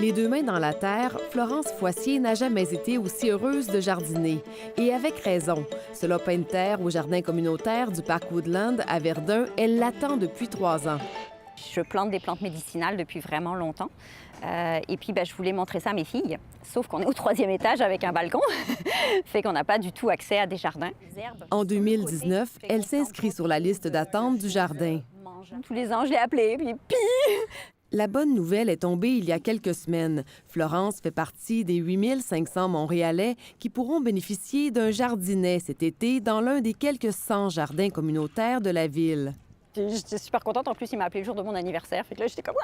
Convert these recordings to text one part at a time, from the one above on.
Les deux mains dans la terre, Florence Foissier n'a jamais été aussi heureuse de jardiner. Et avec raison. Ce lopin de terre au jardin communautaire du parc Woodland à Verdun, elle l'attend depuis 3 ans. Je plante des plantes médicinales depuis vraiment longtemps. Et puis, je voulais montrer ça à mes filles. Sauf qu'on est au 3e étage avec un balcon. Fait qu'on n'a pas du tout accès à des jardins. En 2019, elle s'inscrit sur la liste d'attente du jardin. Tous les ans, je l'ai appelé, puis... La bonne nouvelle est tombée il y a quelques semaines. Florence fait partie des 8500 Montréalais qui pourront bénéficier d'un jardinet cet été dans l'un des quelques 100 jardins communautaires de la ville. J'étais super contente. En plus, il m'a appelé le jour de mon anniversaire. Fait que là, j'étais comme...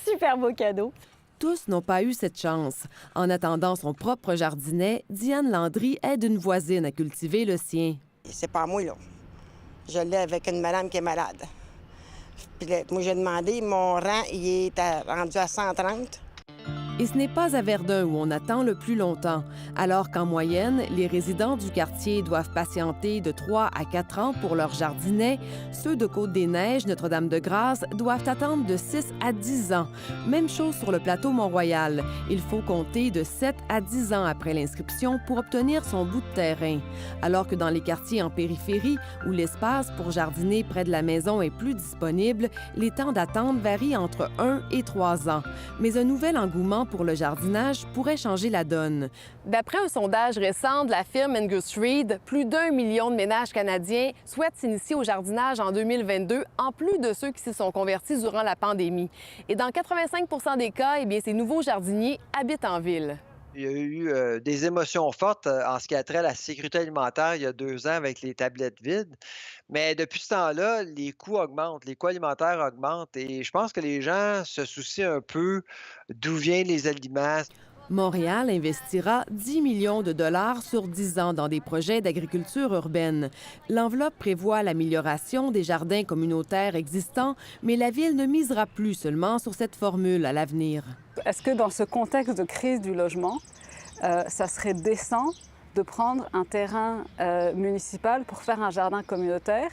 Super beau cadeau. Tous n'ont pas eu cette chance. En attendant son propre jardinet, Diane Landry aide une voisine à cultiver le sien. C'est pas moi, là. Je l'ai avec une madame qui est malade. Puis là, moi, j'ai demandé, mon rang, il est rendu à 130. Et ce n'est pas à Verdun où on attend le plus longtemps, alors qu'en moyenne, les résidents du quartier doivent patienter de 3 à 4 ans pour leur jardinet. Ceux de Côte-des-Neiges, Notre-Dame-de-Grâce, doivent attendre de 6 à 10 ans. Même chose sur le plateau Mont-Royal. Il faut compter de 7 à 10 ans après l'inscription pour obtenir son bout de terrain. Alors que dans les quartiers en périphérie, où l'espace pour jardiner près de la maison est plus disponible, les temps d'attente varient entre 1 et 3 ans. Mais un nouvel engouement pour le jardinage pourrait changer la donne. D'après un sondage récent de la firme Angus Reid, plus d'1 million de ménages canadiens souhaitent s'initier au jardinage en 2022, en plus de ceux qui s'y sont convertis durant la pandémie. Et dans 85 des cas, ces nouveaux jardiniers habitent en ville. Il y a eu des émotions fortes en ce qui a trait à la sécurité alimentaire il y a 2 ans avec les tablettes vides. Mais depuis ce temps-là, les coûts augmentent, les coûts alimentaires augmentent et je pense que les gens se soucient un peu d'où viennent les aliments. Montréal investira 10 millions de dollars sur 10 ans dans des projets d'agriculture urbaine. L'enveloppe prévoit l'amélioration des jardins communautaires existants, mais la ville ne misera plus seulement sur cette formule à l'avenir. Est-ce que dans ce contexte de crise du logement, ça serait décent de prendre un terrain municipal pour faire un jardin communautaire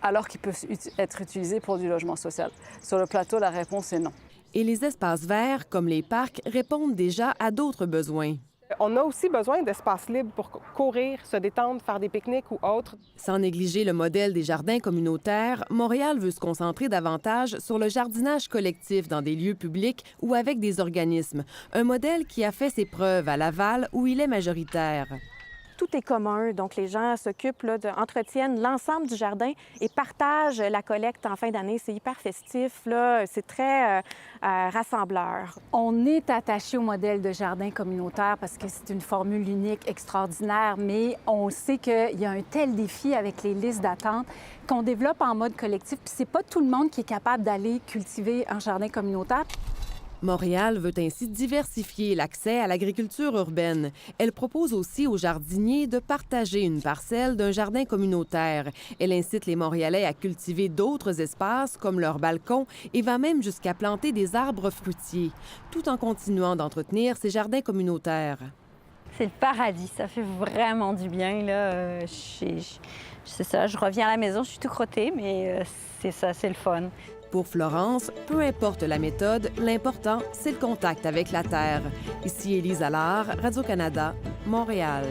alors qu'il peut être utilisé pour du logement social? Sur le plateau, la réponse est non. Et les espaces verts, comme les parcs, répondent déjà à d'autres besoins. On a aussi besoin d'espaces libres pour courir, se détendre, faire des pique-niques ou autres. Sans négliger le modèle des jardins communautaires, Montréal veut se concentrer davantage sur le jardinage collectif dans des lieux publics ou avec des organismes. Un modèle qui a fait ses preuves à Laval, où il est majoritaire. Tout est commun, donc les gens s'occupent, entretiennent l'ensemble du jardin et partagent la collecte en fin d'année. C'est hyper festif, c'est très rassembleur. On est attaché au modèle de jardin communautaire parce que c'est une formule unique, extraordinaire, mais on sait qu'il y a un tel défi avec les listes d'attente qu'on développe en mode collectif. Puis c'est pas tout le monde qui est capable d'aller cultiver un jardin communautaire. Montréal veut ainsi diversifier l'accès à l'agriculture urbaine. Elle propose aussi aux jardiniers de partager une parcelle d'un jardin communautaire. Elle incite les Montréalais à cultiver d'autres espaces, comme leurs balcons, et va même jusqu'à planter des arbres fruitiers, tout en continuant d'entretenir ces jardins communautaires. C'est le paradis, ça fait vraiment du bien, là. C'est ça, je reviens à la maison, je suis tout crottée, mais c'est ça, c'est le fun. Pour Florence, peu importe la méthode, l'important, c'est le contact avec la terre. Ici Élise Allard, Radio-Canada, Montréal.